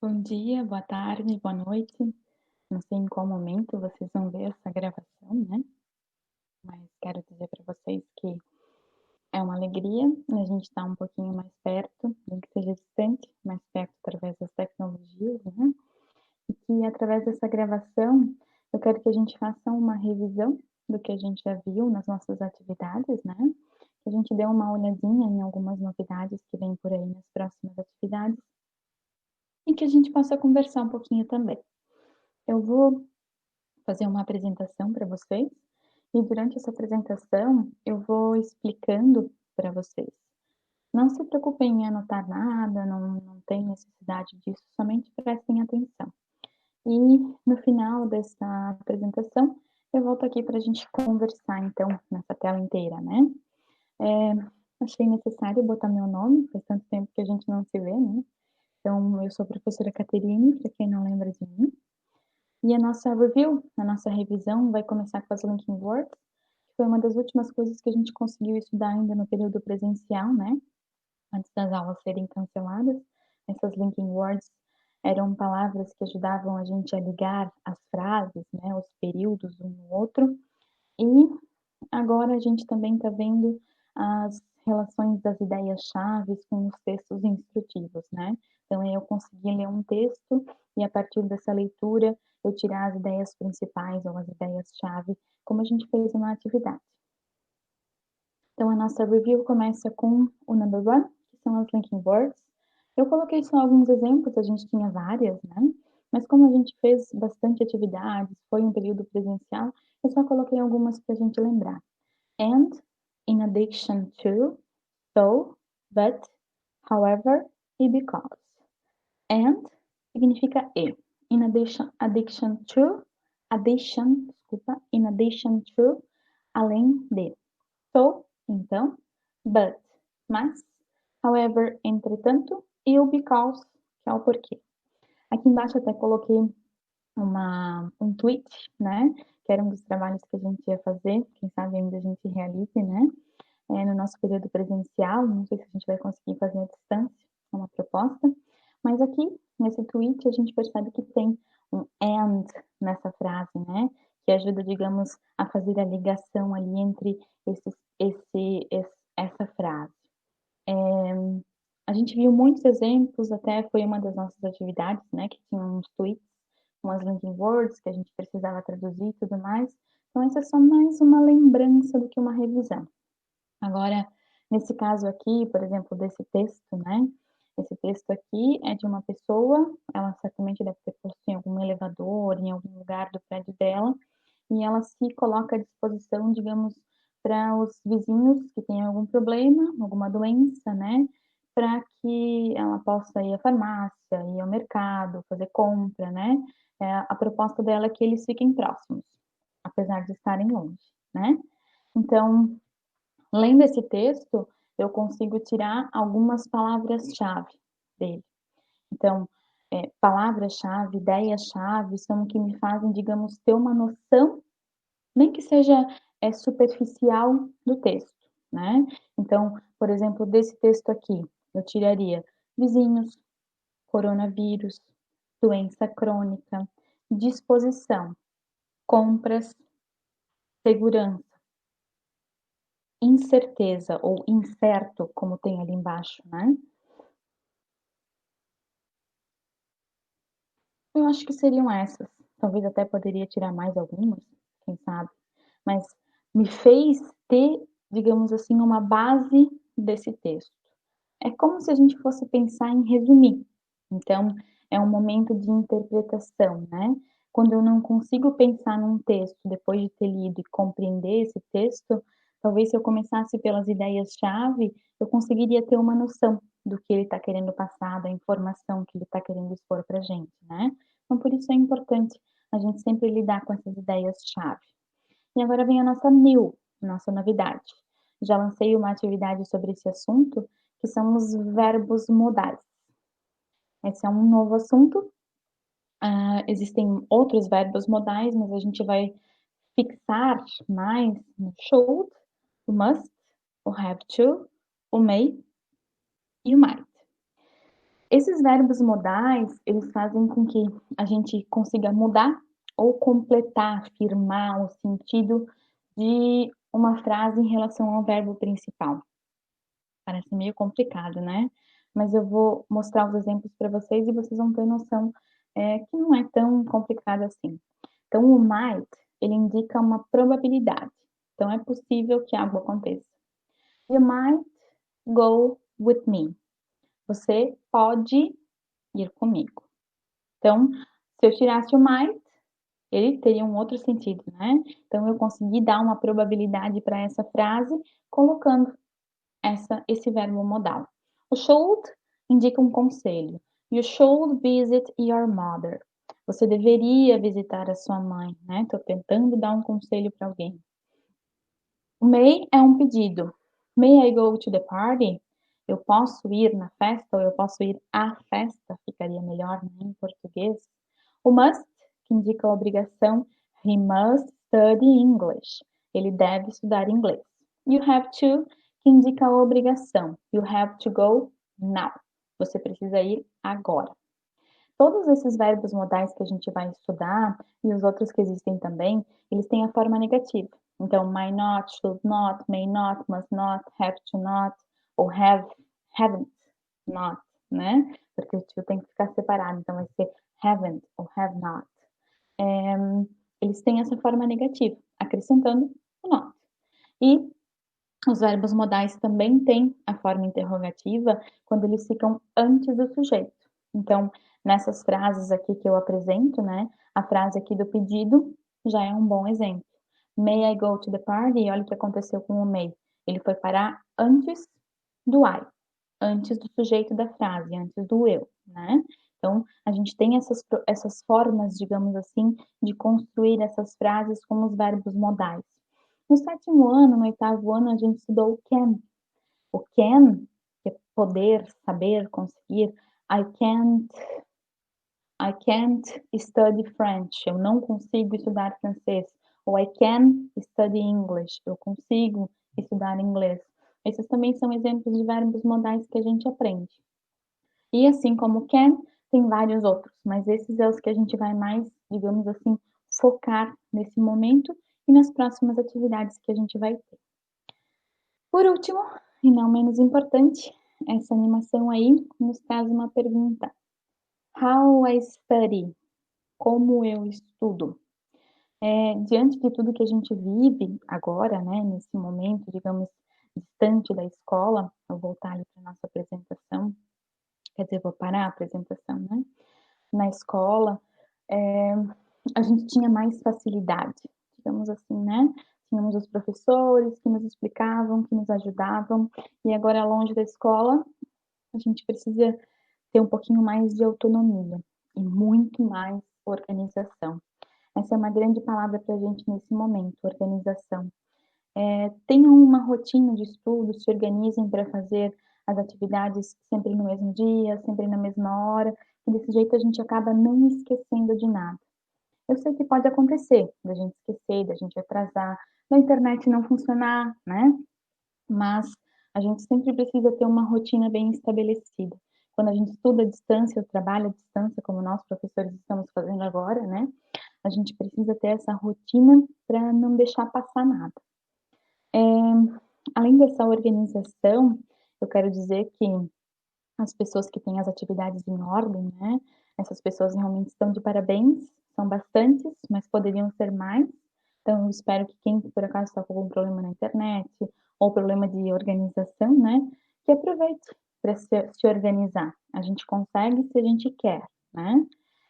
Bom dia, boa tarde, boa noite. Não sei em qual momento vocês vão ver essa gravação, né? Mas quero dizer para vocês que é uma alegria a gente estar um pouquinho mais perto, nem que seja distante, mais perto através das tecnologias, né? E que através dessa gravação eu quero que a gente faça uma revisão do que a gente já viu nas nossas atividades, né? Que a gente dê uma olhadinha em algumas novidades que vêm por aí nas próximas atividades e que a gente possa conversar um pouquinho também. Eu vou fazer uma apresentação para vocês e durante essa apresentação eu vou explicando para vocês. Não se preocupem em anotar nada, não tem necessidade disso, somente prestem atenção. E no final dessa apresentação, eu volto aqui para a gente conversar, então, nessa tela inteira, né? Achei necessário botar meu nome, faz tanto tempo que a gente não se vê, né? Então, eu sou a professora Caterine, para quem não lembra de mim. E a nossa review, a nossa revisão vai começar com as linking words, que foi uma das últimas coisas que a gente conseguiu estudar ainda no período presencial, né? Antes das aulas serem canceladas. Essas linking words eram palavras que ajudavam a gente a ligar as frases, né? Os períodos um no outro. E agora a gente também está vendo as relações das ideias-chave com os textos instrutivos, né? Então, eu consegui ler um texto e, a partir dessa leitura, eu tirar as ideias principais ou as ideias-chave, como a gente fez na atividade. Então, a nossa review começa com o number one, que são as linking words. Eu coloquei só alguns exemplos, a gente tinha várias, né? Mas como a gente fez bastante atividades, foi um período presencial, eu só coloquei algumas para a gente lembrar. And, in addition to, so, but, however e because. And significa e. In addition to, in addition to, além de. So, então, but, mas, however, entretanto, e o because, que é o porquê. Aqui embaixo até coloquei um tweet, né, que era um dos trabalhos que a gente ia fazer, quem sabe ainda a gente realize, né, no nosso período presencial, não sei se a gente vai conseguir fazer à distância, é uma proposta, mas aqui, nesse tweet, a gente percebe que tem um and nessa frase, né, que ajuda, digamos, a fazer a ligação ali entre essa frase. A gente viu muitos exemplos, até foi uma das nossas atividades, né, que tinha uns tweets, umas linking words que a gente precisava traduzir e tudo mais. Então, essa é só mais uma lembrança do que uma revisão. Agora, nesse caso aqui, por exemplo, desse texto, né? Esse texto aqui é de uma pessoa, ela certamente deve ter posto em algum elevador, em algum lugar do prédio dela, e ela se coloca à disposição, digamos, para os vizinhos que têm algum problema, alguma doença, né? Para que ela possa ir à farmácia, ir ao mercado, fazer compra, né? A proposta dela é que eles fiquem próximos, apesar de estarem longe, né? Então, lendo esse texto, eu consigo tirar algumas palavras-chave dele. Então, palavras-chave, ideias-chave são o que me fazem, digamos, ter uma noção, nem que seja superficial do texto, né? Então, por exemplo, desse texto aqui, eu tiraria vizinhos, coronavírus, doença crônica, disposição, compras, segurança, incerteza ou incerto, como tem ali embaixo, né? Eu acho que seriam essas. Talvez até poderia tirar mais algumas, quem sabe. Mas me fez ter, digamos assim, uma base desse texto. É como se a gente fosse pensar em resumir. Então, é um momento de interpretação, né? Quando eu não consigo pensar num texto depois de ter lido e compreender esse texto, talvez se eu começasse pelas ideias-chave, eu conseguiria ter uma noção do que ele está querendo passar, da informação que ele está querendo expor para a gente, né? Então, por isso é importante a gente sempre lidar com essas ideias-chave. E agora vem a nossa novidade. Já lancei uma atividade sobre esse assunto, que são os verbos modais. Esse é um novo assunto. Existem outros verbos modais, mas a gente vai fixar mais no should, o must, o have to, o may e o might. Esses verbos modais, eles fazem com que a gente consiga mudar ou completar, afirmar o sentido de uma frase em relação ao verbo principal. Parece meio complicado, né? Mas eu vou mostrar os exemplos para vocês e vocês vão ter noção, que não é tão complicado assim. Então, o might, ele indica uma probabilidade. Então, é possível que algo aconteça. You might go with me. Você pode ir comigo. Então, se eu tirasse o might, ele teria um outro sentido, né? Então, eu consegui dar uma probabilidade para essa frase colocando esse verbo modal. O should indica um conselho. You should visit your mother. Você deveria visitar a sua mãe, né? Estou tentando dar um conselho para alguém. O may é um pedido. May I go to the party? Eu posso ir na festa ou eu posso ir à festa? Ficaria melhor, né, em português. O must, que indica a obrigação. He must study English. Ele deve estudar inglês. You have to, que indica a obrigação. You have to go now. Você precisa ir agora. Todos esses verbos modais que a gente vai estudar, e os outros que existem também, eles têm a forma negativa. Então, might not, should not, may not, must not, have to not, ou have, haven't not, né? Porque o to tem que ficar separado, então vai ser haven't ou have not. Eles têm essa forma negativa, acrescentando o not. E os verbos modais também têm a forma interrogativa quando eles ficam antes do sujeito. Então, nessas frases aqui que eu apresento, né, a frase aqui do pedido já é um bom exemplo. May I go to the party? Olha o que aconteceu com o may. Ele foi parar antes do I, antes do sujeito da frase, antes do eu, né? Então, a gente tem essas formas, digamos assim, de construir essas frases com os verbos modais. No 7º ano, no 8º ano, a gente estudou o can. O can, que é poder, saber, conseguir. I can't study French. Eu não consigo estudar francês. Ou I can study English. Eu consigo estudar inglês. Esses também são exemplos de verbos modais que a gente aprende. E assim como can, tem vários outros, mas esses são os que a gente vai mais, digamos assim, focar nesse momento e nas próximas atividades que a gente vai ter. Por último, e não menos importante, essa animação aí nos traz uma pergunta. How I study? Como eu estudo? Diante de tudo que a gente vive agora, né, nesse momento, digamos, distante da escola, vou voltar ali para a nossa apresentação, quer dizer, vou parar a apresentação, né? Na escola, a gente tinha mais facilidade, digamos assim, né? Tínhamos os professores que nos explicavam, que nos ajudavam, e agora longe da escola, a gente precisa ter um pouquinho mais de autonomia e muito mais organização. Essa é uma grande palavra para a gente nesse momento, organização. Tenham uma rotina de estudo, se organizem para fazer as atividades sempre no mesmo dia, sempre na mesma hora, e desse jeito a gente acaba não esquecendo de nada. Eu sei que pode acontecer, da gente esquecer, da gente atrasar, da internet não funcionar, né? Mas a gente sempre precisa ter uma rotina bem estabelecida. Quando a gente estuda à distância, ou trabalha à distância, como nós professores estamos fazendo agora, né? A gente precisa ter essa rotina para não deixar passar nada. Além dessa organização, eu quero dizer que as pessoas que têm as atividades em ordem, né? Essas pessoas realmente estão de parabéns, são bastantes, mas poderiam ser mais. Então, eu espero que quem por acaso está com algum problema na internet ou problema de organização, né? Que aproveite para se organizar. A gente consegue se a gente quer, né?